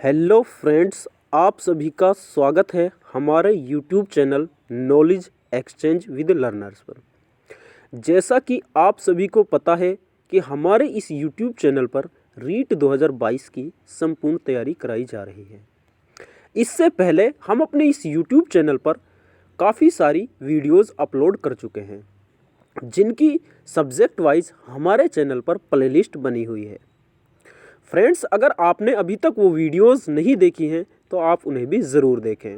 Hello friends, आप सभी का स्वागत है हमारे YouTube channel knowledge exchange with learners पर। जैसा कि आप सभी को पता है कि हमारे इस यूट्यूब चैनल पर रीट 2022 की संपूर्ण तैयारी कराई जा रही है। इससे पहले हम अपने इस यूट्यूब चैनल पर काफ़ी सारी वीडियोज़ अपलोड कर चुके हैं, जिनकी सब्जेक्ट वाइज हमारे चैनल पर प्लेलिस्ट बनी हुई है। फ्रेंड्स, अगर आपने अभी तक वो वीडियोस नहीं देखी हैं तो आप उन्हें भी ज़रूर देखें।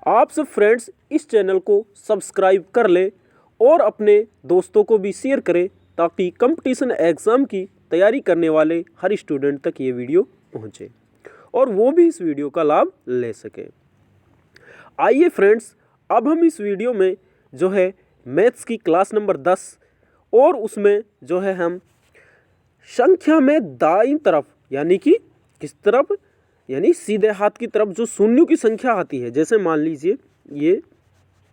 आप सब फ्रेंड्स इस चैनल को सब्सक्राइब कर लें और अपने दोस्तों को भी शेयर करें ताकि कंपटीशन एग्ज़ाम की तैयारी करने वाले हर स्टूडेंट तक ये वीडियो पहुंचे और वो भी इस वीडियो का लाभ ले सके। आइए फ्रेंड्स, अब हम इस वीडियो में जो है मैथ्स की क्लास नंबर 10 और उसमें जो है हम संख्या में दाईं तरफ यानी कि किस तरफ, यानी सीधे हाथ की तरफ जो शून्यों की संख्या आती है, जैसे मान लीजिए ये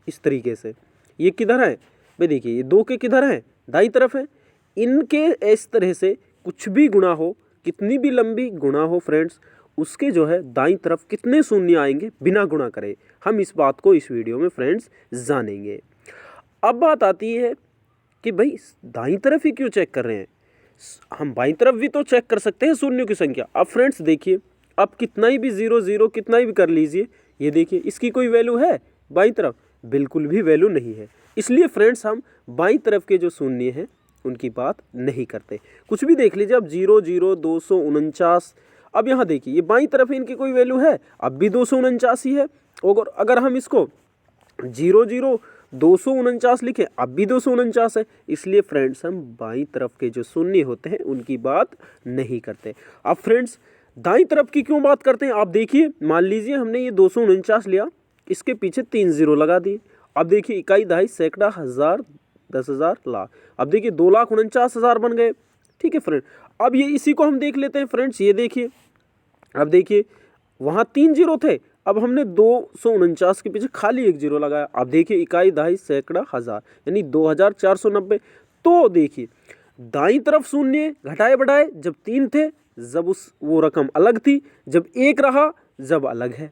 इस तरीके से, ये किधर है भाई, देखिए ये 2 के किधर है, दाईं तरफ है। इनके इस तरह से कुछ भी गुणा हो, कितनी भी लंबी गुणा हो फ्रेंड्स, उसके जो है दाईं तरफ कितने शून्य आएंगे बिना गुणा करे, हम इस बात को इस वीडियो में फ्रेंड्स जानेंगे। अब बात आती है कि भाई दाईं तरफ ही क्यों चेक कर रहे हैं, हम बाईं तरफ भी तो चेक कर सकते हैं शून्यों की संख्या। अब फ्रेंड्स देखिए, आप कितना ही भी 0 0 कितना ही भी कर लीजिए, ये देखिए इसकी कोई वैल्यू है बाईं तरफ, बिल्कुल भी वैल्यू नहीं है। इसलिए फ्रेंड्स हम बाईं तरफ के जो शून्य हैं उनकी बात नहीं करते। कुछ भी देख लीजिए, अब 0 0 249, अब यहाँ देखिए ये बाईं तरफ है, इनकी कोई वैल्यू है, अब भी 249 ही है। और अगर हम इसको 0 0 249 लिखे, अब भी 249 है। इसलिए फ्रेंड्स हम बाईं तरफ के जो शून्य होते हैं उनकी बात नहीं करते। अब फ्रेंड्स दाईं तरफ की क्यों बात करते हैं, आप देखिए, मान लीजिए हमने ये 249 लिया, इसके पीछे 3 0 लगा दिए। अब देखिए इकाई, दहाई, सैकड़ा, हजार, 10,000, लाख, अब देखिए 2,49,000 बन गए। ठीक है फ्रेंड, अब ये इसी को हम देख लेते हैं फ्रेंड्स, ये देखिए, अब देखिए वहाँ 3 0 थे, अब हमने 249 के पीछे खाली 1 0 लगाया। अब देखिए इकाई, दहाई, सैकड़ा, हजार, यानी 2,490। तो देखिए दाईं तरफ शून्य घटाए बढ़ाए, जब 3 थे जब वो रकम अलग थी, जब 1 रहा जब अलग है।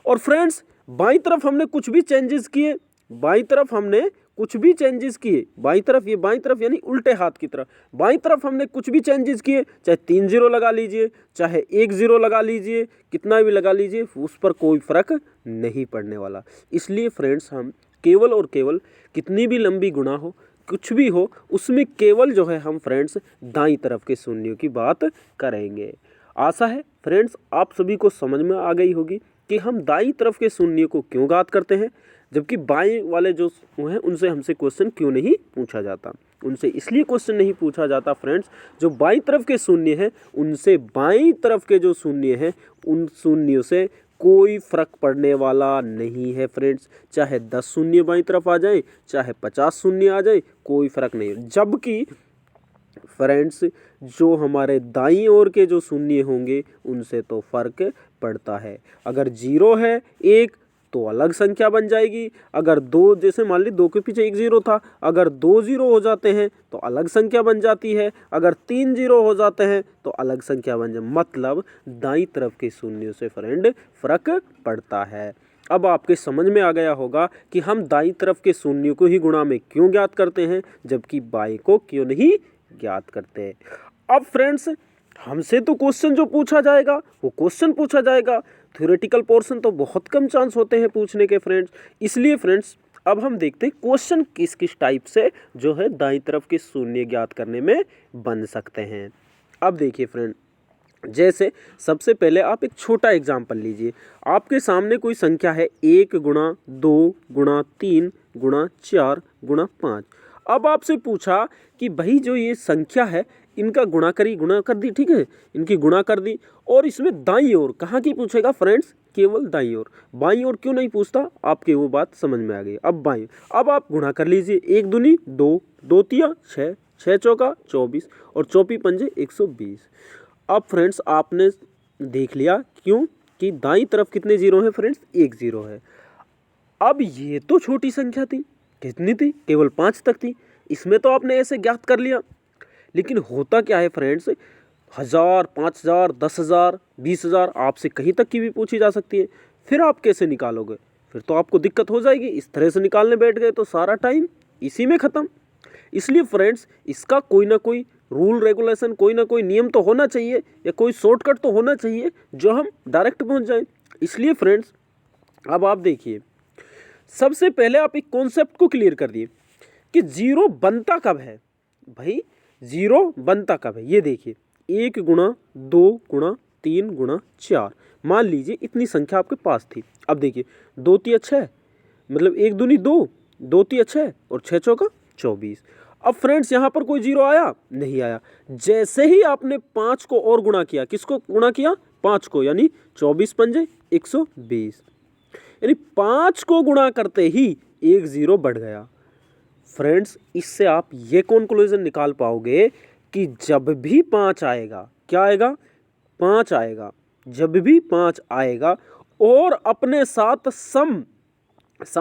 और फ्रेंड्स बाईं तरफ हमने कुछ भी चेंजेस किए, बाईं तरफ हमने कुछ भी चेंजेस किए, बाईं तरफ, ये बाईं तरफ यानी उल्टे हाथ की तरफ, बाईं तरफ हमने कुछ भी चेंजेस किए, चाहे 3 0 लगा लीजिए, चाहे 1 0 लगा लीजिए, कितना भी लगा लीजिए, उस पर कोई फर्क नहीं पड़ने वाला। इसलिए फ्रेंड्स हम केवल और केवल कितनी भी लंबी गुणा हो, कुछ भी हो, उसमें केवल जो है हम फ्रेंड्स दाईं तरफ के शून्यों की बात करेंगे। आशा है फ्रेंड्स आप सभी को समझ में आ गई होगी कि हम दाईं तरफ के शून्य को क्यों ज्ञात करते हैं, जबकि बाएं वाले जो हैं उनसे हमसे क्वेश्चन क्यों नहीं पूछा जाता। उनसे इसलिए क्वेश्चन नहीं पूछा जाता फ्रेंड्स, जो बाईं तरफ के शून्य हैं उनसे बाईं तरफ के जो शून्य हैं उन शून्यों से कोई फर्क पड़ने वाला नहीं है फ्रेंड्स। चाहे 10 शून्य बाईं तरफ आ जाए, चाहे 50 शून्य आ जाए, कोई फर्क नहीं है। जबकि फ्रेंड्स जो हमारे दाईं ओर के जो शून्य होंगे उनसे तो फर्क पड़ता है। अगर 0 है 1 तो अलग संख्या बन जाएगी, अगर 2, जैसे मान ली 2 के पीछे 1 0 था, अगर 2 0 हो जाते हैं तो अलग संख्या बन जाती है, अगर 3 0 हो जाते हैं तो अलग संख्या बन जाए। मतलब दाईं तरफ के शून्यों से फ्रेंड फर्क पड़ता है। अब आपके समझ में आ गया होगा कि हम दाईं तरफ के शून्यों को ही गुणा में क्यों ज्ञात करते हैं, जबकि बाएं को क्यों नहीं ज्ञात करते। अब फ्रेंड्स हमसे तो क्वेश्चन जो पूछा जाएगा वो क्वेश्चन पूछा जाएगा, थ्योरेटिकल पोर्शन तो बहुत कम चांस होते हैं पूछने के फ्रेंड्स। इसलिए फ्रेंड्स अब हम देखते हैं क्वेश्चन किस किस टाइप से जो है दाईं तरफ के शून्य ज्ञात करने में बन सकते हैं। अब देखिए फ्रेंड, जैसे सबसे पहले आप एक छोटा एग्जाम्पल लीजिए। आपके सामने कोई संख्या है 1 गुणा 2 गुणा 3 गुणा 4 गुणा 5। अब आपसे पूछा कि भाई जो ये संख्या है इनका गुणा कर दी, ठीक है, इनकी गुणा कर दी, और इसमें दाईं ओर कहाँ की पूछेगा फ्रेंड्स, केवल दाईं ओर। बाईं ओर क्यों नहीं पूछता, आपके वो बात समझ में आ गई। अब बाईं, अब आप गुणा कर लीजिए, 1 दूनी 2, 2 तिया 6, 6 चौका 24 और 24 पंजे 120। अब फ्रेंड्स आपने देख लिया क्यों कि दाईं तरफ कितने 0 हैं फ्रेंड्स, 1 0 है। अब ये तो छोटी संख्या थी, कितनी थी, केवल 5 तक थी, इसमें तो आपने ऐसे ज्ञात कर लिया। लेकिन होता क्या है फ्रेंड्स, 1000, 5000, 10,000, 20,000, आपसे कहीं तक की भी पूछी जा सकती है। फिर आप कैसे निकालोगे? फिर तो आपको दिक्कत हो जाएगी। इस तरह से निकालने बैठ गए तो सारा टाइम इसी में ख़त्म। इसलिए फ्रेंड्स, इसका कोई ना कोई रूल रेगुलेशन, कोई ना कोई नियम तो होना चाहिए, या कोई शॉर्टकट तो होना चाहिए जो हम डायरेक्ट पहुंच जाएं। इसलिए फ्रेंड्स, अब आप देखिए, सबसे पहले आप एक कॉन्सेप्ट को क्लियर कर दिए कि जीरो बनता कब है। भाई जीरो बनता कब है, ये देखिए, 1 गुणा 2 गुणा 3 गुणा 4, मान लीजिए इतनी संख्या आपके पास थी। अब देखिए 2 तिया 6, मतलब 1 दूनी 2, 2 तिया 6 और 6 चौका 24। अब फ्रेंड्स यहाँ पर कोई जीरो आया? नहीं आया। जैसे ही आपने 5 को और गुणा किया, किसको गुणा किया? 5 को, यानी 24 पंजे 120, यानी 5 को गुणा करते ही एक जीरो बढ़ गया। फ्रेंड्स, इससे आप ये कंक्लूजन निकाल पाओगे कि जब भी 5 आएगा, क्या आएगा? 5 आएगा। जब भी 5 आएगा और अपने साथ सम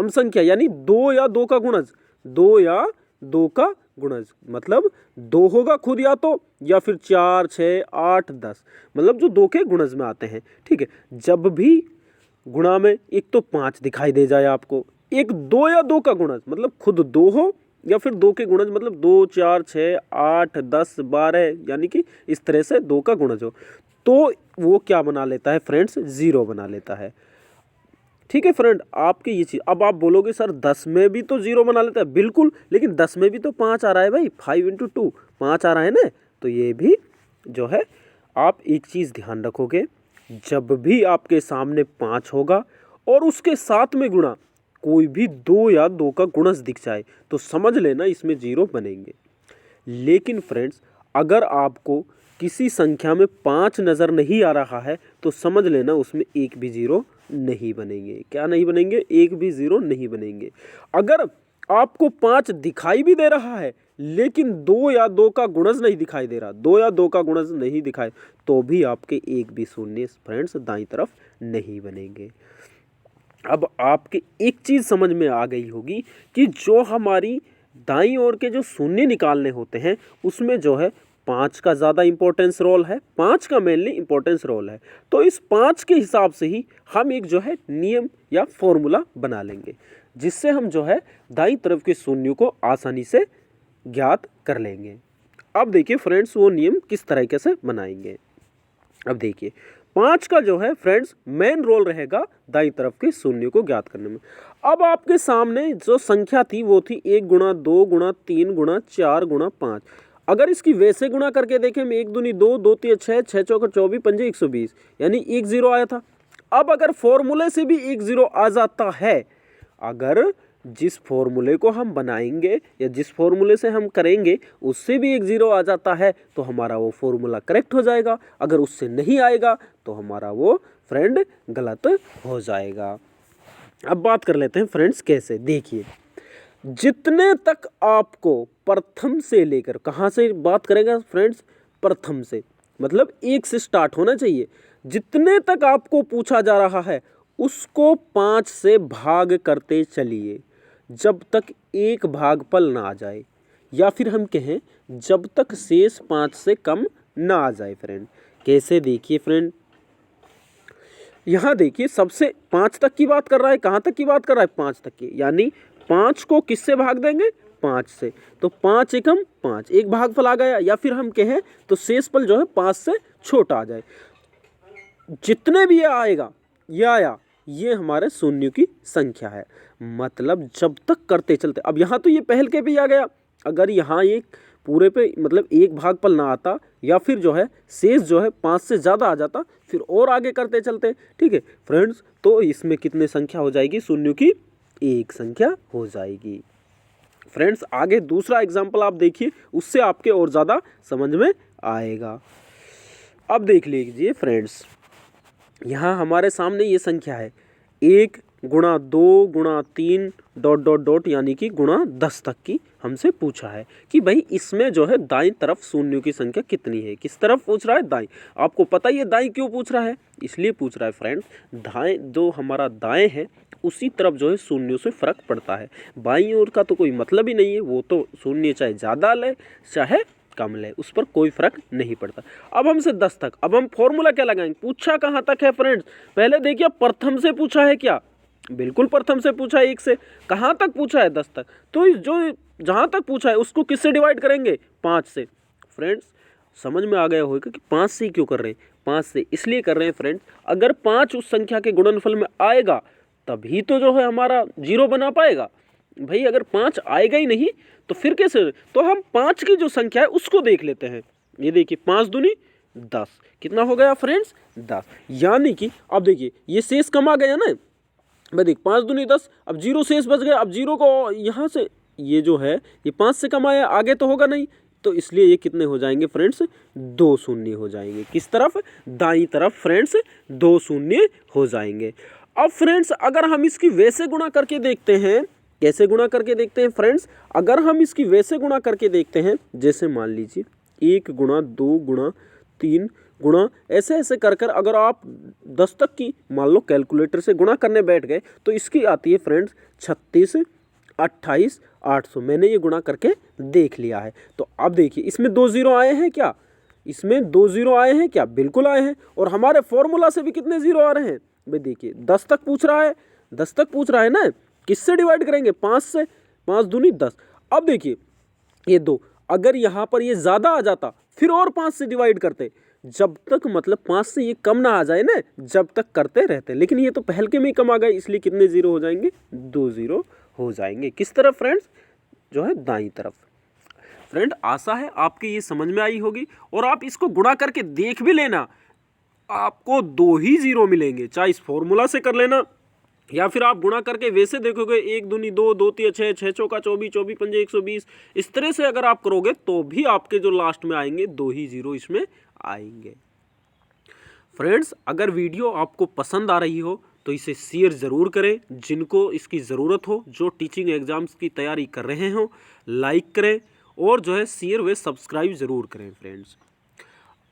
संख्या, यानी 2 या 2 का गुणज, 2 या 2 का गुणज, मतलब 2 होगा खुद या फिर 4, 6, 8, 10, मतलब जो 2 के गुणज में आते हैं। ठीक है, जब भी गुणा में एक तो 5 दिखाई दे जाए आपको, एक 2 या 2 का गुणज, मतलब खुद 2 हो या फिर 2 के गुणज, मतलब 2, 4, 6, 8, 10, 12, यानी कि इस तरह से 2 का गुणज हो, तो वो क्या बना लेता है फ्रेंड्स? जीरो बना लेता है। ठीक है फ्रेंड, आपकी ये चीज़। अब आप बोलोगे सर 10 में भी तो जीरो बना लेता है। बिल्कुल, लेकिन 10 में भी तो 5 आ रहा है भाई, 5 × 2 5 आ रहा है ना। तो ये भी जो है, आप एक चीज़ ध्यान रखोगे, जब भी आपके सामने 5 होगा और उसके साथ में गुणा कोई भी 2 या 2 का गुणज दिख जाए, तो समझ लेना इसमें जीरो बनेंगे। लेकिन फ्रेंड्स, अगर आपको किसी संख्या में 5 नज़र नहीं आ रहा है, तो समझ लेना उसमें एक भी जीरो नहीं बनेंगे। क्या नहीं बनेंगे? एक भी जीरो नहीं बनेंगे। अगर आपको 5 दिखाई भी दे रहा है, लेकिन 2 या 2 का गुणज नहीं दिखाई दे रहा, 2 या 2 का गुणज नहीं दिखाए, तो भी आपके एक भी शून्य फ्रेंड्स दाईं तरफ नहीं बनेंगे। अब आपके एक चीज़ समझ में आ गई होगी कि जो हमारी दाईं ओर के जो शून्य निकालने होते हैं, उसमें जो है 5 का ज़्यादा इंपॉर्टेंस रोल है, 5 का मेनली इंपॉर्टेंस रोल है। तो इस 5 के हिसाब से ही हम एक जो है नियम या फॉर्मूला बना लेंगे, जिससे हम जो है दाईं तरफ के शून्य को आसानी से ज्ञात कर लेंगे। अब देखिए फ्रेंड्स, वो नियम किस तरीके से बनाएंगे। अब देखिए, 5 का जो है फ्रेंड्स मेन रोल रहेगा दाईं तरफ के शून्य को ज्ञात करने में। अब आपके सामने जो संख्या थी वो थी 1 गुणा 2 गुणा 3 गुणा 4 गुणा 5। अगर इसकी वैसे गुणा करके देखें, हम 1 दूनी 2, 2 तिया 6, 6 चौका 24 पंजे 120, यानी एक जीरो आया था। अब अगर फॉर्मूले से भी एक जीरो आ जाता है, अगर जिस फॉर्मूले को हम बनाएंगे या जिस फॉर्मूले से हम करेंगे उससे भी एक जीरो आ जाता है, तो हमारा वो फॉर्मूला करेक्ट हो जाएगा। अगर उससे नहीं आएगा तो हमारा वो फ्रेंड गलत हो जाएगा। अब बात कर लेते हैं फ्रेंड्स कैसे। देखिए, जितने तक आपको प्रथम से लेकर, कहाँ से बात करेगा फ्रेंड्स? प्रथम से, मतलब 1 से स्टार्ट होना चाहिए। जितने तक आपको पूछा जा रहा है उसको 5 से भाग करते चलिए, जब तक एक भागफल ना आ जाए, या फिर हम कहें जब तक शेष 5 से कम ना आ जाए। फ्रेंड कैसे? देखिए फ्रेंड, यहाँ देखिए, सबसे 5 तक की बात कर रहा है। कहाँ तक की बात कर रहा है? 5 तक की, यानी 5 को किससे भाग देंगे? 5 से। तो 5 एकम 5, एक भागफल आ गया, या फिर हम कहें तो शेषफल जो है 5 से छोटा आ जाए। जितने भी ये आएगा, ये आया, ये हमारे शून्य की संख्या है। मतलब जब तक करते चलते, अब यहाँ तो ये पहल के भी आ गया, अगर यहाँ एक पूरे पे मतलब एक भागफल ना आता, या फिर जो है शेष जो है 5 से ज़्यादा आ जाता, फिर और आगे करते चलते। ठीक है फ्रेंड्स, तो इसमें कितने संख्या हो जाएगी? शून्य की एक संख्या हो जाएगी। फ्रेंड्स आगे दूसरा एग्जाम्पल आप देखिए, उससे आपके और ज़्यादा समझ में आएगा। अब देख लीजिए फ्रेंड्स, यहाँ हमारे सामने ये संख्या है 1 गुणा 2 गुणा 3 डॉट डॉट डॉट, यानी कि गुणा 10 तक की हमसे पूछा है कि भाई इसमें जो है दाईं तरफ शून्यों की संख्या कितनी है। किस तरफ पूछ रहा है? दाईं। आपको पता ही है दाईं क्यों पूछ रहा है? इसलिए पूछ रहा है फ्रेंड्स, दाएं जो हमारा दाएं है उसी तरफ जो है शून्यों से फर्क पड़ता है। बाईं ओर का तो कोई मतलब ही नहीं है, वो तो शून्य चाहे ज़्यादा ले चाहे कम ले, उस पर कोई फर्क नहीं पड़ता। अब हमसे 10 तक, अब हम फॉर्मूला क्या लगाएंगे, पूछा कहाँ तक है फ्रेंड्स, पहले देखिए प्रथम से पूछा है क्या, बिल्कुल प्रथम से पूछा है, 1 से कहाँ तक पूछा है, 10 तक। तो जो जहाँ तक पूछा है उसको किससे डिवाइड करेंगे, 5 से। फ्रेंड्स समझ में आ गया होगा कि 5 से क्यों कर रहे हैं, 5 से इसलिए कर रहे हैं फ्रेंड्स, अगर 5 उस संख्या के गुणनफल में आएगा तभी तो जो है हमारा 0 बना पाएगा। भाई अगर 5 आएगा ही नहीं तो फिर कैसे, तो हम 5 की जो संख्या है उसको देख लेते हैं। ये देखिए 5 दूनी 10, कितना हो गया फ्रेंड्स, 10। यानी कि अब देखिए ये शेष कम आ गया ना, मैं देख 5 दूनी 10, अब 0 शेष बच गया। अब 0 को यहाँ से ये जो है ये 5 से कम आया, आगे तो होगा नहीं, तो इसलिए ये कितने हो जाएंगे फ्रेंड्स, 2 शून्य हो जाएंगे। किस तरफ, दाईं तरफ फ्रेंड्स 2 शून्य हो जाएंगे। अब फ्रेंड्स अगर हम इसकी वैसे गुणा करके देखते हैं, कैसे गुणा करके देखते हैं फ्रेंड्स, अगर हम इसकी वैसे गुणा करके देखते हैं, जैसे मान लीजिए 1 गुणा 2 गुणा 3 गुणा ऐसे ऐसे कर कर अगर आप 10 तक की मान लो कैलकुलेटर से गुणा करने बैठ गए तो इसकी आती है फ्रेंड्स 36 28 800। मैंने ये गुणा करके देख लिया है। तो अब देखिए इसमें 2 0 आए हैं क्या, इसमें 2 0 आए हैं क्या, बिल्कुल आए हैं। और हमारे फॉर्मूला से भी कितने 0 आ रहे हैं, भाई देखिए 10 तक पूछ रहा है, 10 तक पूछ रहा है ना, किससे डिवाइड करेंगे, 5 से, 5 दूनी 10। अब देखिए ये 2, अगर यहाँ पर ये ज़्यादा आ जाता फिर और 5 से डिवाइड करते, जब तक मतलब 5 से ये कम ना आ जाए ना, जब तक करते रहते। लेकिन ये तो पहल के में ही कम आ गए, इसलिए कितने 0 हो जाएंगे, 2 0 हो जाएंगे। किस तरफ फ्रेंड्स, जो है दाईं तरफ। फ्रेंड आशा है आपके ये समझ में आई होगी, और आप इसको गुणा करके देख भी लेना, आपको 2 ही 0 मिलेंगे। चाहे इस फॉर्मूला से कर लेना या फिर आप गुणा करके वैसे देखोगे, 1 दूनी 2 2 3 6 6 चौका 24 24 पंजे 120, इस तरह से अगर आप करोगे तो भी आपके जो लास्ट में आएंगे 2 ही 0 इसमें आएंगे। फ्रेंड्स अगर वीडियो आपको पसंद आ रही हो तो इसे शेयर ज़रूर करें, जिनको इसकी ज़रूरत हो, जो टीचिंग एग्जाम्स की तैयारी कर रहे हो, लाइक करें और जो है शेयर व सब्सक्राइब ज़रूर करें फ्रेंड्स।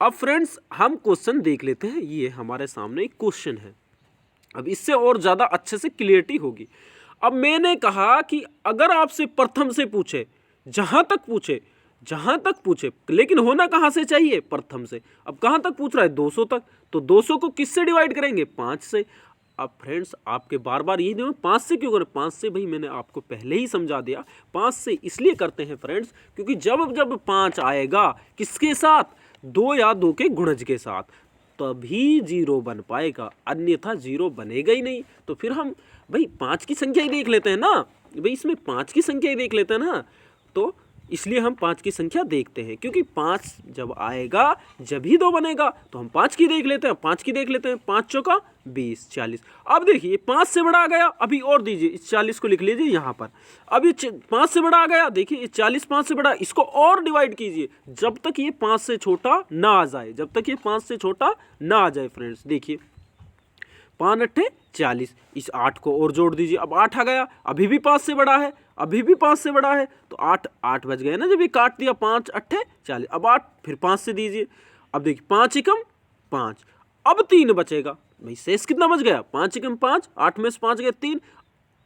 अब फ्रेंड्स हम क्वेश्चन देख लेते हैं। ये हमारे सामने एक क्वेश्चन है, अब इससे और ज़्यादा अच्छे से क्लियरिटी होगी। अब मैंने कहा कि अगर आपसे प्रथम से पूछे, जहाँ तक पूछे, लेकिन होना कहाँ से चाहिए, प्रथम से। अब कहाँ तक पूछ रहा है, 200 तक, तो 200 को किससे डिवाइड करेंगे, 5 से। अब फ्रेंड्स आपके बार बार यही नहीं, 5 से क्यों करें, 5 से भाई मैंने आपको पहले ही समझा दिया, 5 से इसलिए करते हैं फ्रेंड्स क्योंकि जब 5 आएगा किसके साथ, 2 या 2 के गुणज के साथ, तभी 0 बन पाएगा, अन्यथा 0 बनेगा ही नहीं। तो फिर हम भाई 5 की संख्या ही देख लेते हैं ना, भाई इसमें 5 की संख्या ही देख लेते हैं ना, तो इसलिए हम 5 की संख्या देखते हैं, क्योंकि 5 जब आएगा जब ही 2 बनेगा, तो हम 5 की देख लेते हैं, 5 की देख लेते हैं, 5 चौका 20 40। अब देखिए 5 से बड़ा आ गया, अभी और दीजिए, इस 40 को लिख लीजिए यहाँ पर। अब ये 5 से बड़ा आ गया, देखिए ये 40 5 से बड़ा, इसको और डिवाइड कीजिए जब तक ये 5 से छोटा ना आ जाए, जब तक ये 5 से छोटा ना आ जाए। फ्रेंड्स देखिए 5 8 40, इस 8 को और जोड़ दीजिए, अब 8 आ गया, अभी भी 5 से बड़ा है, अभी भी 5 से बड़ा है, तो 8 बच गए ना, जब ये काट दिया, 5 8 40, अब 8 फिर 5 से दीजिए, अब देखिए 5 एकम 5, अब 3 बचेगा, भाई शेष कितना बच गया, 5 एकम 5, 8 में से 5 गए 3,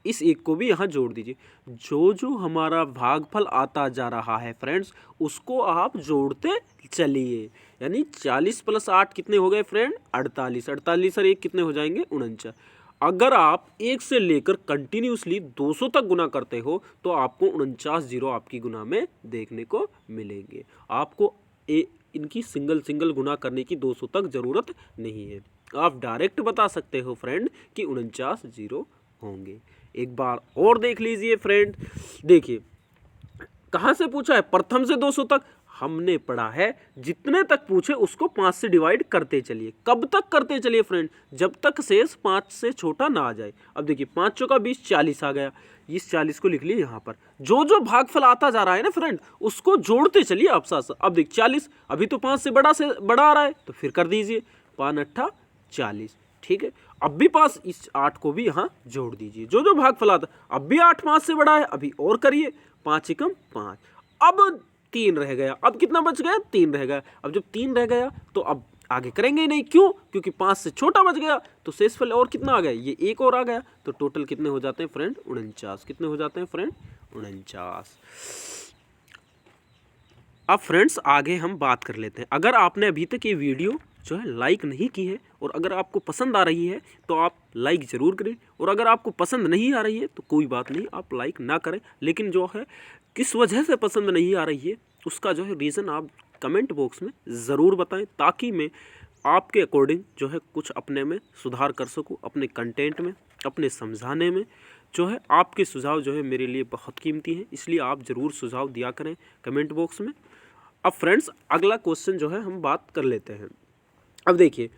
इस एक को भी यहाँ जोड़ दीजिए। जो हमारा भागफल आता जा रहा है फ्रेंड्स, उसको आप जोड़ते चलिए, यानी 40 + 8 कितने हो गए फ्रेंड, 48, 48 और 1 कितने हो जाएंगे, 49। अगर आप 1 से लेकर कंटिन्यूसली 200 तक गुना करते हो तो आपको 49 0 आपकी गुना में देखने को मिलेंगे। आपको इनकी सिंगल गुना करने की 200 तक ज़रूरत नहीं है, आप डायरेक्ट बता सकते हो फ्रेंड कि 49 0 होंगे। एक बार और देख लीजिए फ्रेंड, देखिए कहाँ से पूछा है, प्रथम से 200 तक। हमने पढ़ा है जितने तक पूछे उसको 5 से डिवाइड करते चलिए। कब तक करते चलिए फ्रेंड, जब तक शेष 5 से छोटा ना आ जाए। अब देखिए 5 चौका 20 40 आ गया, इस 40 को लिख लिए यहाँ पर। जो भागफल आता जा रहा है ना फ्रेंड, उसको जोड़ते चलिए आप साथ साथ। अब देखिए 40 अभी तो 5 से बड़ा आ रहा है, तो फिर कर दीजिए 5 8 40, ठीक है। अब भी 5, इस 8 को भी यहाँ जोड़ दीजिए। जो भागफल आता, अब भी 8 5 से बड़ा है, अभी और करिए, 5 एकम 5, अब 3 रह गया, अब कितना बच गया, 3 रह गया। अब जब 3 रह गया तो अब आगे करेंगे ही नहीं, क्यों, क्योंकि 5 से छोटा बच गया, तो शेषफल और कितना आ गया, ये 1 और आ गया, तो टोटल कितने हो जाते हैं फ्रेंड, 49। कितने हो जाते हैं फ्रेंड, 49। अब फ्रेंड्स आगे हम बात कर लेते हैं। अगर आपने अभी तक ये वीडियो जो है लाइक नहीं की है और अगर आपको पसंद आ रही है तो आप लाइक ज़रूर करें, और अगर आपको पसंद नहीं आ रही है तो कोई बात नहीं, आप लाइक ना करें, लेकिन जो है किस वजह से पसंद नहीं आ रही है उसका जो है रीज़न आप कमेंट बॉक्स में ज़रूर बताएं, ताकि मैं आपके अकॉर्डिंग जो है कुछ अपने में सुधार कर सकूं, अपने कंटेंट में, अपने समझाने में। जो है आपके सुझाव जो है मेरे लिए बहुत कीमती हैं, इसलिए आप ज़रूर सुझाव दिया करें कमेंट बॉक्स में। अब फ्रेंड्स अगला क्वेश्चन जो है हम बात कर लेते हैं। अब देखिए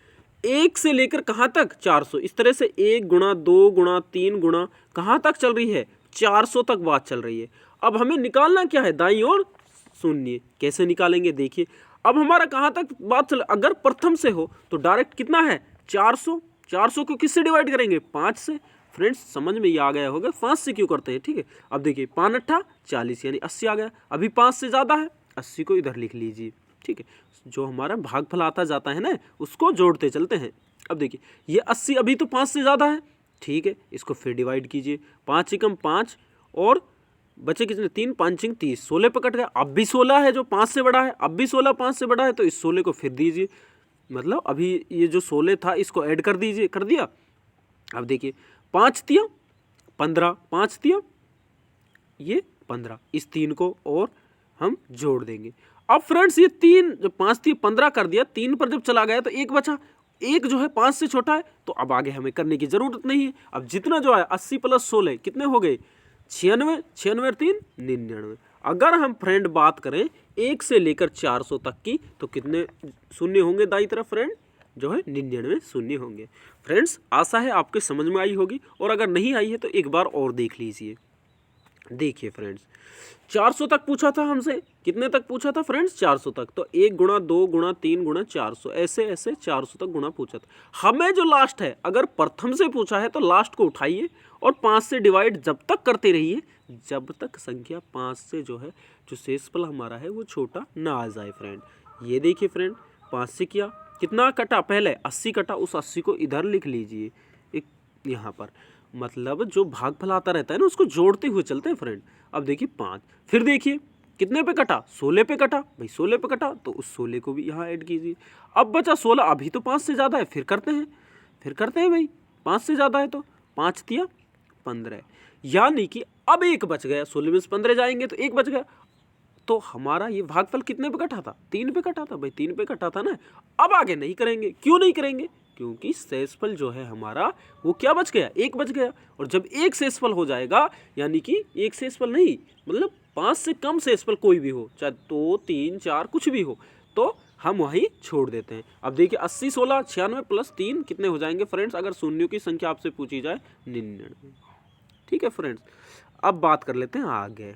1 से लेकर कहाँ तक 400, इस तरह से 1 गुणा 2 गुणा 3 गुणा कहाँ तक चल रही है, 400 तक बात चल रही है। अब हमें निकालना क्या है, दाईं ओर शून्य। कैसे निकालेंगे देखिए, अब हमारा कहाँ तक बात चल, अगर प्रथम से हो तो डायरेक्ट कितना है 400, 400 को किससे डिवाइड करेंगे 5 से। फ्रेंड्स समझ में ये आ गया होगा 5 से क्यों करते हैं, ठीक है। अब देखिए 5 अट्ठा 40 यानी 80 आ गया, अभी 5 से ज़्यादा है, 80 को इधर लिख लीजिए, ठीक है। जो हमारा भागफल आता जाता है ना उसको जोड़ते चलते हैं। अब देखिए ये 80 अभी तो 5 से ज़्यादा है, ठीक है, इसको फिर डिवाइड कीजिए, 5 एकम 5 और बचे कितने 3, 5 30, 16 पे कट गया। अब भी 16 है जो 5 से बड़ा है, अब भी 16 5 से बड़ा है, तो इस 16 को फिर दीजिए, मतलब अभी ये जो 16 था इसको ऐड कर दीजिए, कर दिया। अब देखिए 5 तिया 15, 5 तिया ये 15, इस 3 को और हम जोड़ देंगे। अब फ्रेंड्स ये 3 जब 5 तिया 15 कर दिया, 3 पर जब चला गया तो 1 बचा, 1 जो है 5 से छोटा है, तो अब आगे हमें करने की जरूरत नहीं है। अब जितना जो है 80 प्लस 16 कितने हो गए 96, 96 और 3 99। अगर हम फ्रेंड बात करें 1 से लेकर 400 तक की तो कितने शून्य होंगे दाईं तरफ फ्रेंड, जो है 99 शून्य होंगे। फ्रेंड्स आशा है आपके समझ में आई होगी, और अगर नहीं आई है तो एक बार और देख लीजिए। देखिए फ्रेंड्स 400 तक पूछा था हमसे, कितने तक पूछा था फ्रेंड्स 400 तक, तो 1 गुणा 2 गुणा 3 गुणा 400, ऐसे ऐसे 400 तक गुणा पूछा था। हमें जो लास्ट है, अगर प्रथम से पूछा है तो लास्ट को उठाइए और 5 से डिवाइड जब तक करते रहिए जब तक संख्या 5 से जो है जो शेषफल हमारा है वो छोटा ना आ जाए फ्रेंड। ये देखिए फ्रेंड 5 से किया, कितना कटा, पहले 80 कटा, उस 80 को इधर लिख लीजिए एक यहाँ पर, मतलब जो भागफल आता रहता है ना उसको जोड़ते हुए चलते हैं फ्रेंड। अब देखिए 5, फिर देखिए कितने पे कटा, 16 पे कटा, भाई 16 पे कटा तो उस 16 को भी यहाँ ऐड कीजिए। अब बचा 16, अभी तो 5 से ज़्यादा है, फिर करते हैं भाई 5 से ज़्यादा है तो 5 तिया 15, यानी कि अब एक बच गया, 16 में से 15 जाएंगे तो एक बच गया। तो हमारा ये भागफल कितने पे कटा था, 3 पे कटा था भाई, 3 पे कटा था ना। अब आगे नहीं करेंगे, क्यों नहीं करेंगे, क्योंकि शेषफल जो है हमारा वो क्या बच गया, एक बच गया। और जब एक शेषफल हो जाएगा, यानी कि एक शेषफल नहीं, मतलब 5 से कम शेषफल कोई भी हो, चाहे 2 3 4 कुछ भी हो, तो हम वहीं छोड़ देते हैं। अब देखिए 80 16 96 प्लस 3 कितने हो जाएंगे फ्रेंड्स, अगर शून्यों की संख्या आपसे पूछी जाए 99। ठीक है फ्रेंड्स, अब बात कर लेते हैं आगे।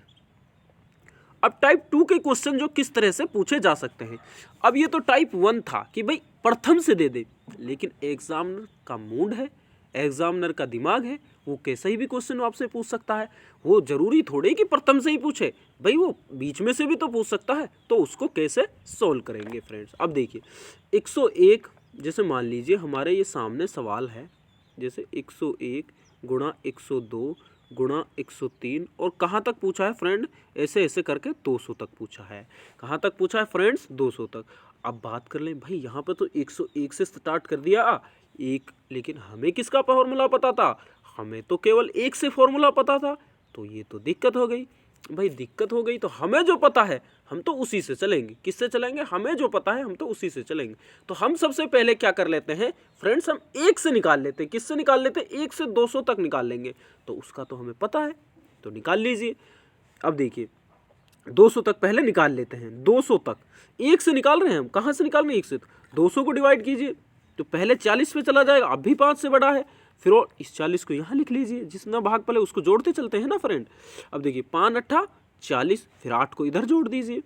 अब टाइप 2 के क्वेश्चन जो किस तरह से पूछे जा सकते हैं। अब ये तो टाइप 1 था कि भाई प्रथम से दे दे, लेकिन एग्जामिनर का मूड है, एग्जामिनर का दिमाग है, वो कैसे ही भी क्वेश्चन आपसे पूछ सकता है। वो जरूरी थोड़े कि प्रथम से ही पूछे, भाई वो बीच में से भी तो पूछ सकता है, तो उसको कैसे सोल्व करेंगे फ्रेंड्स। अब देखिए 101, जैसे मान लीजिए हमारे ये सामने सवाल है, जैसे 101 गुणा 102 गुणा 103, और कहाँ तक पूछा है फ्रेंड, ऐसे ऐसे करके 200 तक पूछा है। कहाँ तक पूछा है फ्रेंड्स, 200 तक। अब बात कर लें भाई, यहाँ पर तो 101 से स्टार्ट कर दिया एक, लेकिन हमें किसका फॉर्मूला पता था, हमें तो केवल 1 से फॉर्मूला पता था, तो ये तो दिक्कत हो गई भाई, दिक्कत हो गई। तो हमें जो पता है हम तो उसी से चलेंगे, किससे चलेंगे, हमें जो पता है हम तो उसी से चलेंगे। तो हम सबसे पहले क्या कर लेते हैं फ्रेंड्स, हम 1 से निकाल लेते हैं। किससे निकाल लेते हैं, 1 से 200 तक निकाल लेंगे, तो उसका तो हमें पता है, तो निकाल लीजिए। अब देखिए 200 तक पहले निकाल लेते हैं, 200 तक 1 से निकाल रहे हैं हम, कहाँ से निकाल रहे हैं 1 से, 200 को डिवाइड कीजिए तो पहले 40 पे चला जाएगा, अब भी 5 से बड़ा है, फिर और इस 40 को यहाँ लिख लीजिए, जितना भाग पहले उसको जोड़ते चलते हैं ना फ्रेंड। अब देखिए 5 अट्ठा 40, फिर 8 को इधर जोड़ दीजिए,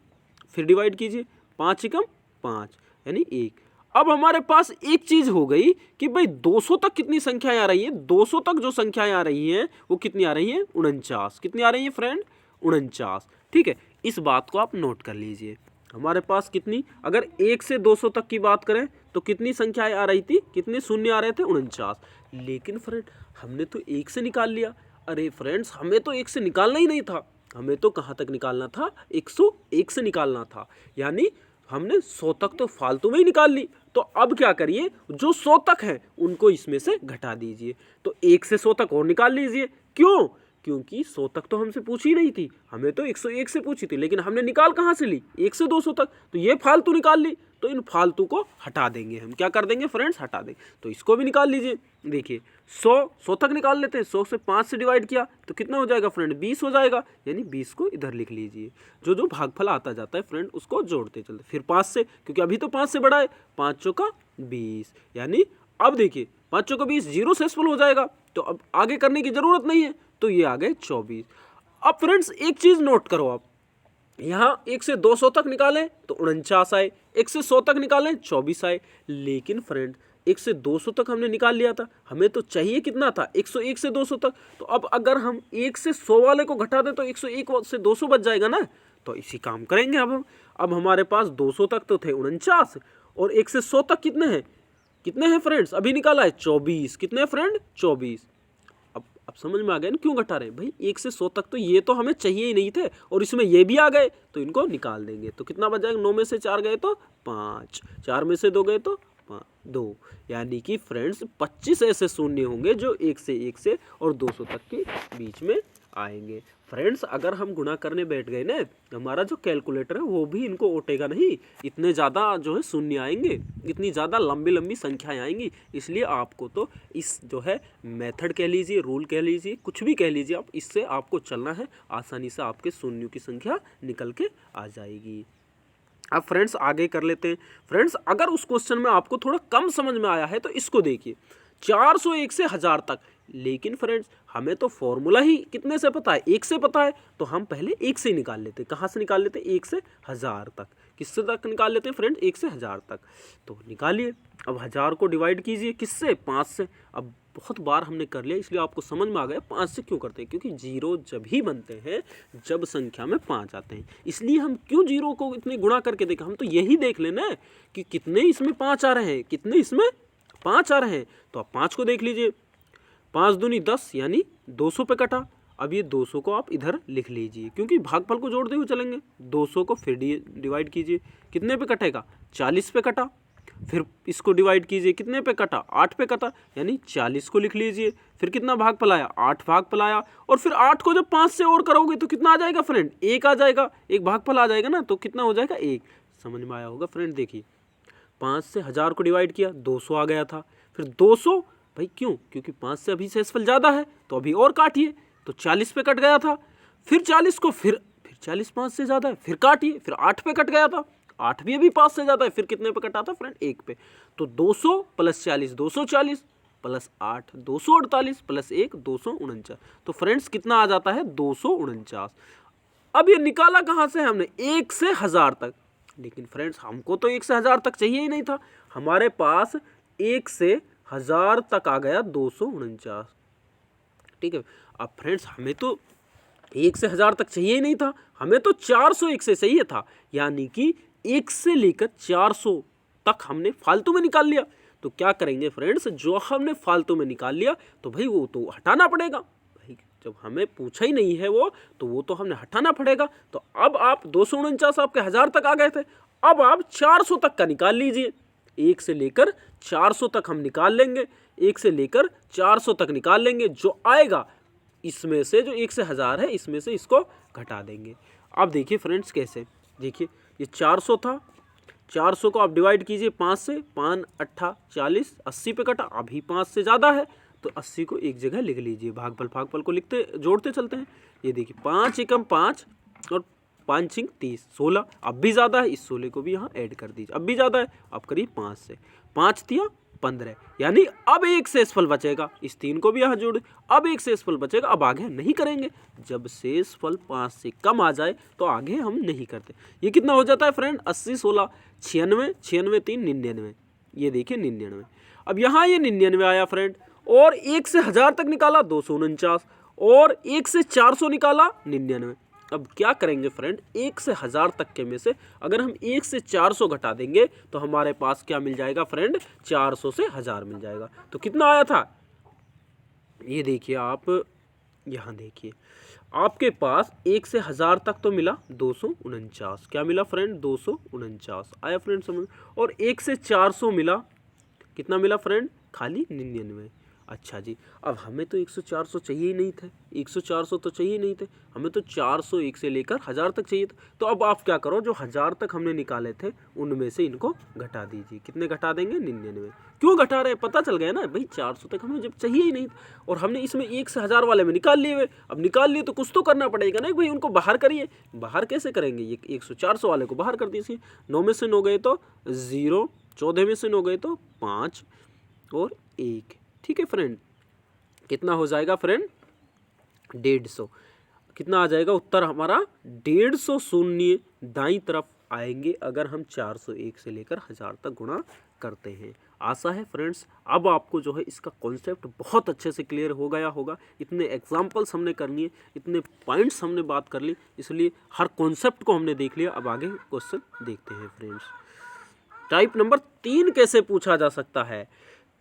फिर डिवाइड कीजिए, 5 एकम 5 यानी 1। अब हमारे पास एक चीज हो गई कि भाई 200 तक कितनी संख्याएं आ रही है, 200 तक जो संख्याएं आ रही हैं वो कितनी आ रही हैं, 49। कितनी आ रही है फ्रेंड, 49। ठीक है, इस बात को आप नोट कर लीजिए। हमारे पास कितनी, अगर 1 से 200 तक की बात करें तो कितनी संख्याएं आ रही थी, कितने शून्य आ रहे थे, 49। लेकिन फ्रेंड हमने तो 1 से निकाल लिया। अरे फ्रेंड्स हमें तो 1 से निकालना ही नहीं था, हमें तो कहाँ तक निकालना था, 101 से निकालना था, यानी हमने 100 तक तो फालतू में ही निकाल ली। तो अब क्या करिए, जो 100 तक है उनको इसमें से घटा दीजिए। तो 1 से 100 तक और निकाल लीजिए। क्यों? क्योंकि 100 तक तो हमसे पूछी नहीं थी, हमें तो 101 से पूछी थी, लेकिन हमने निकाल कहाँ से ली, 1 से 200 तक, तो ये फालतू निकाल ली। तो इन फालतू को हटा देंगे हम। क्या कर देंगे फ्रेंड्स? हटा देंगे। तो इसको भी निकाल लीजिए। देखिए 100 तक निकाल लेते हैं। 100 से 5 से डिवाइड किया तो कितना हो जाएगा फ्रेंड? 20 हो जाएगा। यानी 20 को इधर लिख लीजिए। जो जो भागफल आता जाता है फ्रेंड उसको जोड़ते चलते, फिर 5 से, क्योंकि अभी तो 5 से बड़ा है, 5 चौका 20। यानी अब देखिए 5 चौका 20, जीरो शेषफल हो जाएगा। तो अब आगे करने की जरूरत नहीं है, तो ये आ गए 24। अब फ्रेंड्स एक चीज नोट करो आप, यहाँ 1 से 200 तक निकालें तो 49 आए, 1 से 100 तक निकालें 24 आए। लेकिन फ्रेंड 1 से 200 तक हमने निकाल लिया था, हमें तो चाहिए कितना था? 101 से 200 तक। तो अब अगर हम 1 से 100 वाले को घटा दें तो 101 से 200 बच जाएगा ना। तो इसी काम करेंगे अब हम। अब हमारे पास 200 तक तो थे 49, और 1 से 100 तक कितने हैं फ्रेंड्स? अभी निकाला है 24। कितने हैं फ्रेंड? 24। अब समझ में आ गया ना क्यों घटा रहे हैं भाई? 1 से 100 तक तो ये तो हमें चाहिए ही नहीं थे, और इसमें ये भी आ गए, तो इनको निकाल देंगे। तो कितना बच जाएगा? 9 में से 4 गए तो 5, 4 में से 2 गए तो 2। यानी कि फ्रेंड्स 25 ऐसे शून्य होंगे जो 1 से और 200 तक के बीच में आएंगे। फ्रेंड्स अगर हम गुणा करने बैठ गए ना, हमारा जो कैलकुलेटर है वो भी इनको ओटेगा नहीं। इतने ज़्यादा जो है शून्य आएंगे, इतनी ज़्यादा लंबी लंबी संख्याएं आएंगी। इसलिए आपको तो इस जो है मेथड कह लीजिए, रूल कह लीजिए, कुछ भी कह लीजिए आप, इससे आपको चलना है। आसानी से आपके शून्यों की संख्या निकल के आ जाएगी। अब फ्रेंड्स आगे कर लेते हैं। फ्रेंड्स अगर उस क्वेश्चन में आपको थोड़ा कम समझ में आया है तो इसको देखिए, 401 से 1000 तक। लेकिन फ्रेंड्स हमें तो फॉर्मूला ही कितने से पता है? 1 से पता है। तो हम पहले 1 से निकाल लेते। कहाँ से निकाल लेते? 1 से 1000 तक। किससे तक निकाल लेते हैं फ्रेंड्स? 1 से 1000 तक। तो निकालिए। अब 1000 को डिवाइड कीजिए किससे? 5 से। अब बहुत बार हमने कर लिया इसलिए आपको समझ में आ गया 5 से क्यों करते हैं, क्योंकि जीरो जब ही बनते हैं जब संख्या में 5 आते हैं। इसलिए हम क्यों जीरो को इतने गुणा करके देखें, हम तो यही देख लेना कि कितने इसमें 5 आ रहे हैं, कितने इसमें 5 आ रहे हैं। तो आप 5 को देख लीजिए, 5 दूनी 10 यानी 200 पे कटा। अब ये 200 को आप इधर लिख लीजिए, क्योंकि भागफल को जोड़ते हुए चलेंगे। 200 को फिर डिवाइड कीजिए, कितने पे कटेगा? 40 पे कटा। फिर इसको डिवाइड कीजिए, कितने पे कटा? 8 पे कटा, यानी 40 को लिख लीजिए। फिर कितना भागफल आया? 8 भागफल आया। और फिर 8 को जब 5 से और करोगे तो कितना आ जाएगा फ्रेंड? 1 आ जाएगा, एक भागफल आ जाएगा ना। तो कितना हो जाएगा? 1। समझ में आया होगा फ्रेंड। देखिए 5 से 1000 को डिवाइड किया, 200 आ गया था। फिर 200 भाई क्यों? क्योंकि 5 से अभी शेषफल ज़्यादा है, तो अभी और काटिए। तो 40 पे कट गया था। फिर 40 को फिर 40 5 से ज़्यादा है, फिर काटिए। फिर 8 पे कट गया था, 8 भी अभी 5 से ज़्यादा है, फिर कितने पे कटा था फ्रेंड? 1 पे। तो 200 प्लस 40 240 प्लस 8 248 प्लस 1 249। तो फ्रेंड्स कितना आ जाता है? 249। अब ये निकाला कहाँ से हमने? 1 से 1000 तक। लेकिन फ्रेंड्स हमको तो 1 से 1000 तक चाहिए ही नहीं था, हमारे पास 1 से 1000 तक आ गया 249। ठीक है। अब फ्रेंड्स हमें तो 1 से 1000 तक चाहिए ही नहीं था, हमें तो 401 से चाहिए था। यानी कि 1 से लेकर 400 तक हमने फालतू में निकाल लिया। तो क्या करेंगे फ्रेंड्स, जो हमने फालतू में निकाल लिया तो भाई वो तो हटाना पड़ेगा। भाई जब हमें पूछा ही नहीं है तो वो तो हमने हटाना पड़ेगा। तो अब आप 249 आपके 1000 तक आ गए थे, अब आप 400 तक का निकाल लीजिए। 1 से लेकर 400 तक हम निकाल लेंगे, 1 से लेकर 400 तक निकाल लेंगे। जो आएगा इसमें से, जो 1 से 1000 है, इसमें से इसको घटा देंगे। अब देखिए फ्रेंड्स कैसे, देखिए ये 400 था, 400 को आप डिवाइड कीजिए 5 से, 5 8 40, 80 पे कटा। अभी 5 से ज़्यादा है तो 80 को एक जगह लिख लीजिए, भागफल को लिखते जोड़ते चलते हैं। ये देखिए 5 एकम 5 और 5 छिंग 30, 16। अब भी ज़्यादा है, इस 16 को भी यहाँ ऐड कर दीजिए। अब भी ज़्यादा है, अब करिए 5 से, 5 तिया 15, यानी अब एक शेषफल बचेगा। इस 3 को भी यहाँ जोड़, अब एक शेषफल बचेगा। अब आगे नहीं करेंगे, जब शेषफल 5 से कम आ जाए तो आगे हम नहीं करते। ये कितना हो जाता है फ्रेंड? 80 16 96, 96 3 99। ये देखिए 99। अब यहाँ ये 99 आया फ्रेंड, और 1 से 1000 तक निकाला 249, और 1 से 400 निकाला 99। अब क्या करेंगे फ्रेंड, 1 से 1000 तक के में से अगर हम 1 से 400 घटा देंगे तो हमारे पास क्या मिल जाएगा फ्रेंड? 400 से 1000 मिल जाएगा। तो कितना आया था? ये देखिए आप यहाँ देखिए, आपके पास 1 से 1000 तक तो मिला 249, क्या मिला फ्रेंड 249 आया फ्रेंड समझ। और 1 से 400 मिला, कितना मिला फ्रेंड खाली 99। अच्छा जी, अब हमें तो 100-400 चाहिए ही नहीं थे, 100-400 तो चाहिए नहीं थे, हमें तो 401 से लेकर 1000 तक चाहिए था। तो अब आप क्या करो, जो 1000 तक हमने निकाले थे उनमें से इनको घटा दीजिए। कितने घटा देंगे 99। क्यों घटा रहे, पता चल गया ना भाई, 400 तक हमें जब चाहिए ही नहीं था और हमने इसमें 1 से 1000 वाले में निकाल लिए हुए। अब निकाल लिए तो कुछ तो करना पड़ेगा ना भाई, उनको बाहर करिए। बाहर कैसे करेंगे, ये 100-400 वाले को बाहर कर दीजिए। 9 में से 9 गए तो 0, 14 में से 9 गए तो 5 और 1। ठीक है फ्रेंड, कितना हो जाएगा फ्रेंड 150। कितना आ जाएगा उत्तर हमारा 150 शून्य दाईं तरफ आएंगे अगर हम 401 से लेकर 1000 तक गुणा करते हैं। आशा है फ्रेंड्स अब आपको जो है इसका कॉन्सेप्ट बहुत अच्छे से क्लियर हो गया होगा। इतने एग्जाम्पल्स हमने कर लिए, इतने पॉइंट्स हमने बात कर ली, इसलिए हर कॉन्सेप्ट को हमने देख लिया। अब आगे क्वेश्चन देखते हैं फ्रेंड्स। टाइप नंबर 3 कैसे पूछा जा सकता है,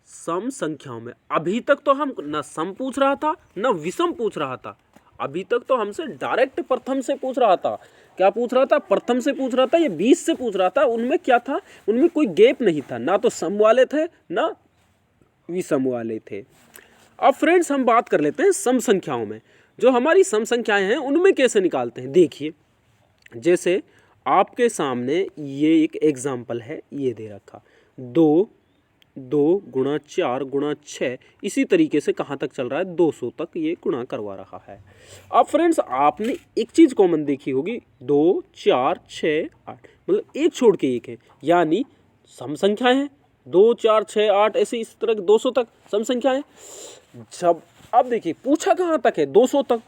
सम संख्याओं में। अभी तक तो हम न सम पूछ रहा था न विषम पूछ रहा था, अभी तक तो हमसे डायरेक्ट प्रथम से पूछ रहा था। क्या पूछ रहा था, प्रथम से पूछ रहा था, ये 20 से पूछ रहा था। उनमें क्या था, उनमें कोई गैप नहीं था, ना तो सम वाले थे ना विषम वाले थे। अब फ्रेंड्स हम बात कर लेते हैं सम संख्याओं में। जो हमारी सम संख्याएं हैं उनमें कैसे निकालते हैं, देखिए जैसे आपके सामने ये एक एग्जाम्पल है, ये दे रखा 2 गुणा 4 गुणा 6, इसी तरीके से कहाँ तक चल रहा है 200 तक ये गुणा करवा रहा है। अब फ्रेंड्स आपने एक चीज़ कॉमन देखी होगी, 2 4 6 8 मतलब एक छोड़ के एक है, यानी सम संख्याएं हैं 2 4 6 8 ऐसे इस तरह 200 तक सम संख्याएं। जब अब देखिए पूछा कहाँ तक है 200 तक,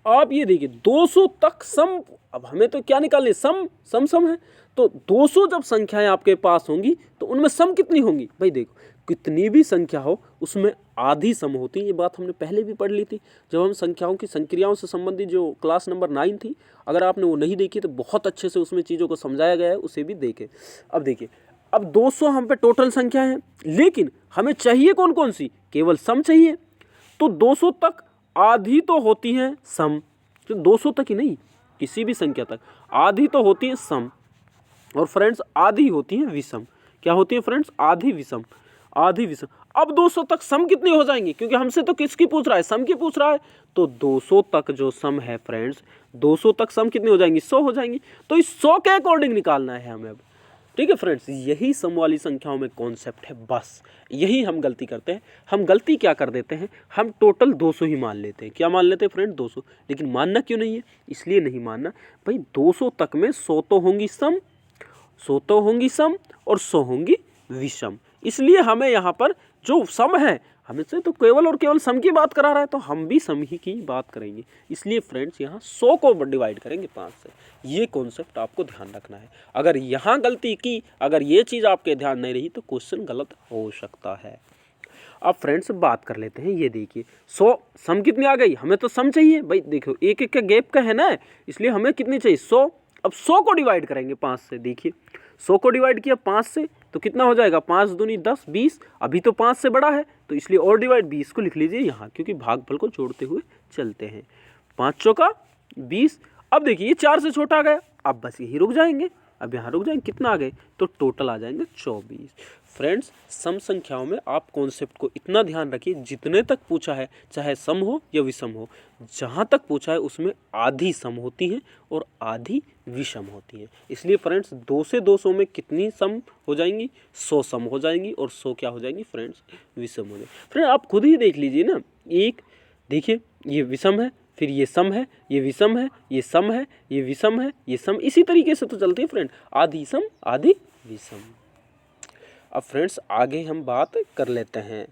आप ये देखिए 200 तक सम। अब हमें तो क्या निकालने, सम है। तो 200 जब संख्याएं आपके पास होंगी तो उनमें सम कितनी होंगी, भाई देखो कितनी भी संख्या हो उसमें आधी सम होती है। ये बात हमने पहले भी पढ़ ली थी जब हम संख्याओं की संक्रियाओं से संबंधित जो क्लास नंबर 9 थी। अगर आपने वो नहीं देखी तो बहुत अच्छे से उसमें चीज़ों को समझाया गया है, उसे भी देखें। अब देखिए अब 200 हम पे टोटल संख्या है, लेकिन हमें चाहिए कौन कौन सी, केवल सम चाहिए। तो 200 तक आधी तो होती है सम, तो 200 तक ही नहीं किसी भी संख्या तक आधी तो होती है सम, और फ्रेंड्स आधी होती है विषम। क्या होती है फ्रेंड्स, आधी विषम, आधी विषम। अब 200 तक सम कितनी हो जाएंगी, क्योंकि हमसे तो किसकी पूछ रहा है, सम की पूछ रहा है। तो 200 तक जो सम है फ्रेंड्स, 200 तक सम कितनी हो जाएंगी, 100 हो जाएंगी। तो इस 100 के अकॉर्डिंग निकालना है हमें अब। ठीक है फ्रेंड्स, यही सम वाली संख्याओं में कॉन्सेप्ट है, बस यही हम गलती करते हैं। हम गलती क्या कर देते हैं, हम टोटल 200 ही मान लेते हैं। क्या मान लेते हैं फ्रेंड 200, लेकिन मानना क्यों नहीं है, इसलिए नहीं मानना भाई 200 तक में 100 तो होंगी सम, 100 तो होंगी सम और 100 होंगी विषम। इसलिए हमें यहाँ पर जो सम है हमें से तो केवल और केवल सम की बात करा रहा है, तो हम भी सम ही की बात करेंगे। इसलिए फ्रेंड्स यहाँ 100 को डिवाइड करेंगे 5 से। ये कॉन्सेप्ट आपको ध्यान रखना है। अगर यहाँ गलती की, अगर ये चीज़ आपके ध्यान नहीं रही तो क्वेश्चन गलत हो सकता है। अब फ्रेंड्स बात कर लेते हैं, ये देखिए 100 सम कितनी आ गई, हमें तो सम चाहिए भाई, देखो एक एक का गैप का है ना, इसलिए हमें कितनी चाहिए 100। अब 100 को डिवाइड करेंगे 5 से, देखिए 100 को डिवाइड किया 5 से तो कितना हो जाएगा, 5 दूनी 10 20, अभी तो 5 से बड़ा है तो इसलिए और डिवाइड 20 को लिख लीजिए यहाँ, क्योंकि भागफल को जोड़ते हुए चलते हैं। 5 चौका 20। अब देखिए ये 4 से छोटा आ गया, अब बस यही रुक जाएंगे, अब यहाँ रुक जाएंगे, कितना आ गए तो टोटल आ जाएंगे 24। फ्रेंड्स सम संख्याओं में आप कॉन्सेप्ट को इतना ध्यान रखिए, जितने तक पूछा है चाहे सम हो या विषम हो, जहाँ तक पूछा है उसमें आधी सम होती हैं और आधी विषम होती हैं। इसलिए फ्रेंड्स 2 से 200 में कितनी सम हो जाएंगी, 100 सम हो जाएंगी और 100 क्या हो जाएंगी फ्रेंड्स, विषम हो जाएंगी। फ्रेंड आप खुद ही देख लीजिए ना, एक देखिए ये विषम है, फिर ये सम है, ये विषम है, ये सम है, ये विषम है, ये सम, इसी तरीके से तो चलती है फ्रेंड, आधी सम आधी विषम। अब फ्रेंड्स आगे हम बात कर लेते हैं,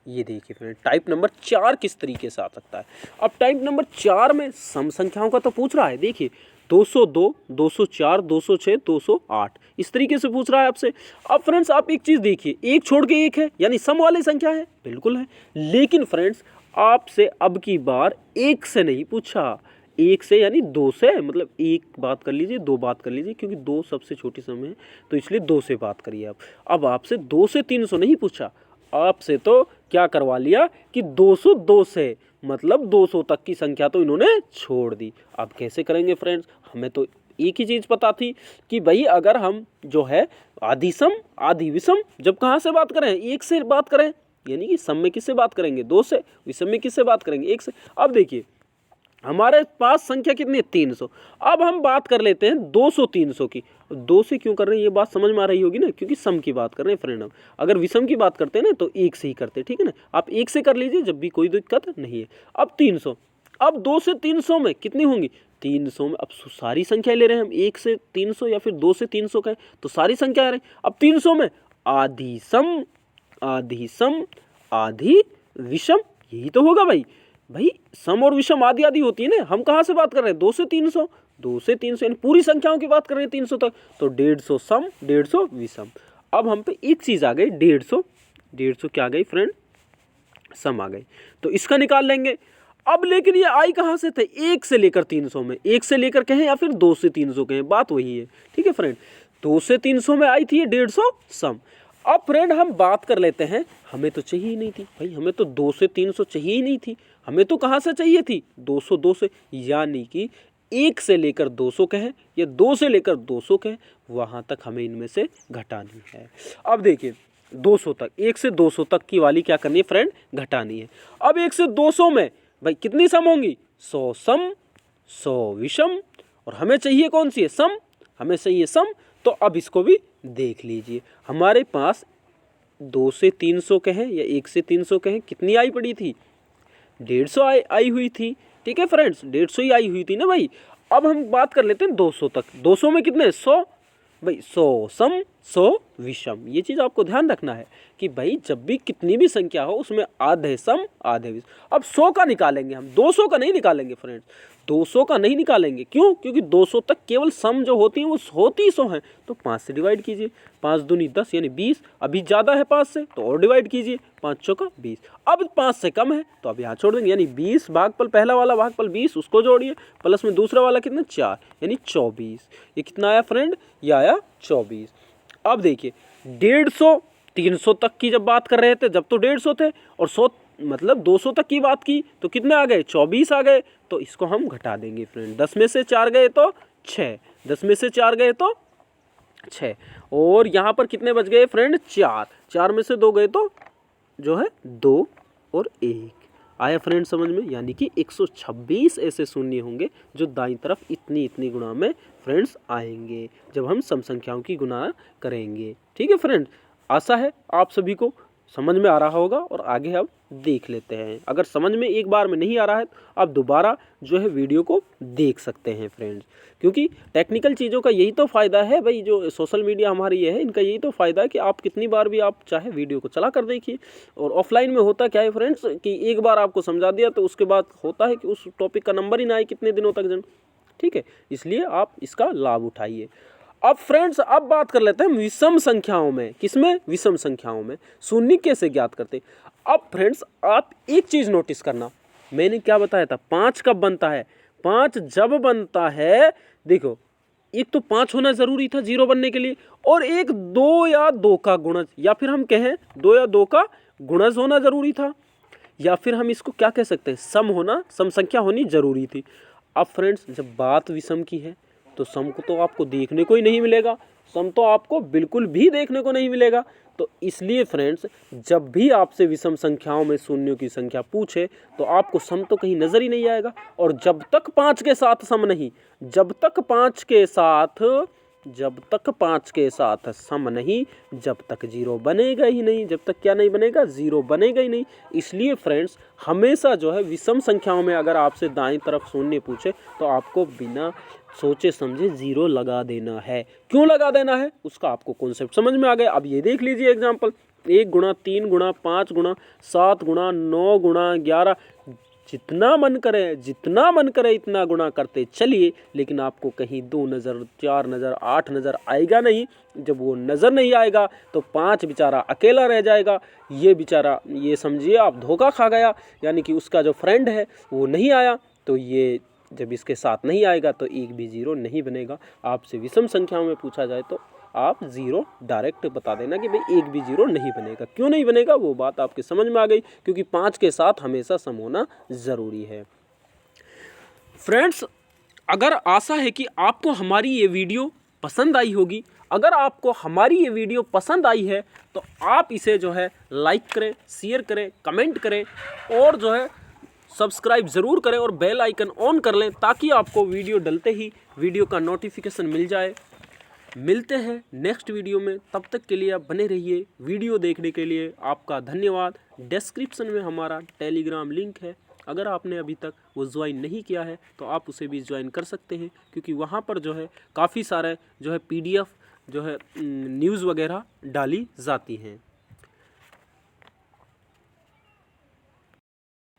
ये देखिए फ्रेंड टाइप नंबर 4 किस तरीके से आ सकता है। अब टाइप नंबर 4 में सम संख्याओं का तो पूछ रहा है, देखिए 202, 204, 206, 208 इस तरीके से पूछ रहा है आपसे। अब फ्रेंड्स आप एक चीज़ देखिए, एक छोड़ के एक है, यानी सम वाली संख्या है, बिल्कुल है, लेकिन फ्रेंड्स आपसे अब की बार एक से नहीं पूछा, एक से यानी 2 से, मतलब एक बात कर लीजिए, 2 बात कर लीजिए, क्योंकि 2 सबसे छोटी सम है तो इसलिए 2 से बात करिए आप। अब आपसे 2 से 300 नहीं पूछा, आपसे तो क्या करवा लिया कि 202 से, मतलब 200 तक की संख्या तो इन्होंने छोड़ दी। अब कैसे करेंगे फ्रेंड्स, हमें तो एक ही चीज़ पता थी कि भाई अगर हम जो है आधी सम आधी विषम जब कहाँ से बात करें, एक से बात करें, यानी कि सम में किससे बात करेंगे, 2 से, विषम में किससे बात करेंगे, 1 से। अब देखिए हमारे पास संख्या कितनी है, 300। अब हम बात कर लेते हैं 200 300 की। 2 से क्यों कर रहे हैं, ये बात समझ में आ रही होगी ना, क्योंकि सम की बात कर रहे हैं फ्रेंड हम। अगर विषम की बात करते हैं ना तो 1 से ही करते हैं, ठीक है ना। आप 1 से कर लीजिए जब भी, कोई दिक्कत नहीं है। अब 300, अब 2 से 300 में कितनी होंगी, 300 में, अब सारी संख्या ले रहे हैं हम, 1 से 300 या फिर 2 से 300 का है तो सारी संख्या आ रही है। अब 300 में आधी सम आधी विषम, यही तो होगा भाई। भाई सम और विषम आधी आधी होती है ना, हम कहाँ से बात कर रहे हैं, 2 से 300, 2 से 300 यानी पूरी संख्याओं की बात कर रहे हैं 300 तक, तो 150 सम 150 विषम। अब हम पे एक चीज़ आ गई, 150 क्या आ गई फ्रेंड, सम आ गई, तो इसका निकाल लेंगे। अब लेकिन ये आई कहाँ से थे, 1 से लेकर 300 में, 1 से लेकर कहें या फिर 2 से 300 कहें, बात वही है, ठीक है फ्रेंड। 2 से 300 में आई थी ये 150 सम। अब फ्रेंड हम बात कर लेते हैं, हमें तो चाहिए ही नहीं थी भाई, हमें तो 2 से 300 चाहिए ही नहीं थी, हमें तो कहाँ से चाहिए थी, 202 से, यानी कि 1 से लेकर 200 कहें या 2 से लेकर 200 कहें, वहाँ तक हमें इनमें से घटानी है। अब देखिए 200 तक, 1 से 200 तक की वाली क्या करनी है फ्रेंड, घटानी है। अब 1 से 200 में भाई कितनी सम होंगी, 100 सम 100 विषम, और हमें चाहिए कौन सी है, सम, हमें चाहिए सम। तो अब इसको भी देख लीजिए, हमारे पास 2 से 300 कहें या 1 से 300 कहें, कितनी आई पड़ी थी, 150 आई हुई थी, ठीक है फ्रेंड्स, 150 ही आई हुई थी ना भाई। अब हम बात कर लेते हैं 200 तक, 200 में कितने, 100 भाई, 100 सम 100 विषम। ये चीज़ आपको ध्यान रखना है कि भाई जब भी कितनी भी संख्या हो उसमें आधे सम आधे विषम। अब 100 का निकालेंगे हम, 200 का नहीं निकालेंगे फ्रेंड्स, 200 का नहीं निकालेंगे, क्यों, क्योंकि 200 तक केवल सम जो होती हैं वो होती 100 हैं, तो 5 से डिवाइड कीजिए, 5 दूनी 10 यानी 20, अभी ज़्यादा है 5 से तो और डिवाइड कीजिए, 5 चौका 20। अब 5 से कम है तो अब यहाँ छोड़ देंगे, यानी 20 भागफल, पहला वाला भागफल 20 उसको जोड़िए, प्लस में दूसरा वाला कितना 4 यानी 24। ये कितना आया फ्रेंड, ये आया 24। अब देखिए 150 300 तक की जब बात कर रहे थे जब तो 150 थे, और 100 मतलब 200 तक की बात की तो कितने आ गए, 24 आ गए। तो इसको हम घटा देंगे फ्रेंड, 10 में से 4 गए तो 6, 10 में से 4 गए तो 6, और यहाँ पर कितने बच गए फ्रेंड, 4, 4 में से 2 गए तो जो है 2 और 1 आया फ्रेंड समझ में, यानी कि 126 ऐसे शून्य होंगे जो दाईं तरफ इतनी इतनी गुणा में फ्रेंड्स आएंगे जब हम सम संख्याओं की गुणा करेंगे। ठीक है फ्रेंड, आशा है आप सभी को समझ में आ रहा होगा, और आगे अब देख लेते हैं। अगर समझ में एक बार में नहीं आ रहा है तो आप दोबारा जो है वीडियो को देख सकते हैं फ्रेंड्स, क्योंकि टेक्निकल चीज़ों का यही तो फ़ायदा है भाई, जो सोशल मीडिया हमारी ये है इनका यही तो फ़ायदा है कि आप कितनी बार भी आप चाहे वीडियो को चला कर देखिए। और ऑफलाइन में होता क्या है फ्रेंड्स कि एक बार आपको समझा दिया तो उसके बाद होता है कि उस टॉपिक का नंबर ही ना आए कितने दिनों तक जन, ठीक है, इसलिए आप इसका लाभ उठाइए। अब फ्रेंड्स अब बात कर लेते हैं विषम संख्याओं में, किसमें, विषम संख्याओं में शून्य कैसे ज्ञात करते हैं। अब फ्रेंड्स आप एक चीज़ नोटिस करना, मैंने क्या बताया था, 5 कब बनता है, 5 जब बनता है, देखो एक तो 5 होना ज़रूरी था 0 बनने के लिए, और एक 2 या 2 का गुणज, या फिर हम कहें 2 या 2 का गुणज होना ज़रूरी था, या फिर हम इसको क्या कह सकते हैं, सम होना, सम संख्या होनी ज़रूरी थी। अब फ्रेंड्स जब बात विषम की है तो सम को तो आपको देखने को ही नहीं मिलेगा, सम तो आपको बिल्कुल भी देखने को नहीं मिलेगा। तो इसलिए फ्रेंड्स जब भी आपसे विषम संख्याओं में शून्यों की संख्या पूछे तो आपको सम तो कहीं नज़र ही नहीं आएगा, और जब तक 5 के साथ सम नहीं, जब तक 5 के साथ सम नहीं, जब तक 0 बनेगा ही नहीं, जब तक क्या नहीं बनेगा, 0 बनेगा ही नहीं। इसलिए फ्रेंड्स हमेशा जो है विषम संख्याओं में अगर आपसे दाईं तरफ शून्य पूछे तो आपको बिना सोचे समझे 0 लगा देना है। क्यों लगा देना है उसका आपको कॉन्सेप्ट समझ में आ गया। अब ये देख लीजिए एग्जाम्पल, 1 गुणा 3 गुणा 5 गुणा 7 गुणा 9 गुणा 11, जितना मन करे इतना गुणा करते चलिए, लेकिन आपको कहीं 2 नज़र, 4 नज़र, 8 नज़र आएगा नहीं। जब वो नज़र नहीं आएगा तो 5 बेचारा अकेला रह जाएगा, ये बेचारा, ये समझिए आप धोखा खा गया, यानी कि उसका जो फ्रेंड है वो नहीं आया, तो ये जब इसके साथ नहीं आएगा तो एक भी 0 नहीं बनेगा। आपसे विषम संख्याओं में पूछा जाए तो आप ज़ीरो डायरेक्ट बता देना कि भाई एक भी ज़ीरो नहीं बनेगा। क्यों नहीं बनेगा वो बात आपके समझ में आ गई, क्योंकि 5 के साथ हमेशा सम होना ज़रूरी है। फ्रेंड्स, अगर आशा है कि आपको हमारी ये वीडियो पसंद आई होगी। अगर आपको हमारी ये वीडियो पसंद आई है तो आप इसे जो है लाइक करें, शेयर करें, कमेंट करें और जो है सब्सक्राइब ज़रूर करें और बेल आइकन ऑन कर लें, ताकि आपको वीडियो डलते ही वीडियो का नोटिफिकेशन मिल जाए। मिलते हैं नेक्स्ट वीडियो में, तब तक के लिए आप बने रहिए। वीडियो देखने के लिए आपका धन्यवाद। डिस्क्रिप्शन में हमारा टेलीग्राम लिंक है, अगर आपने अभी तक वो ज्वाइन नहीं किया है तो आप उसे भी ज्वाइन कर सकते हैं, क्योंकि वहाँ पर जो है काफ़ी सारे जो है PDF जो है न्यूज़ वगैरह डाली जाती हैं।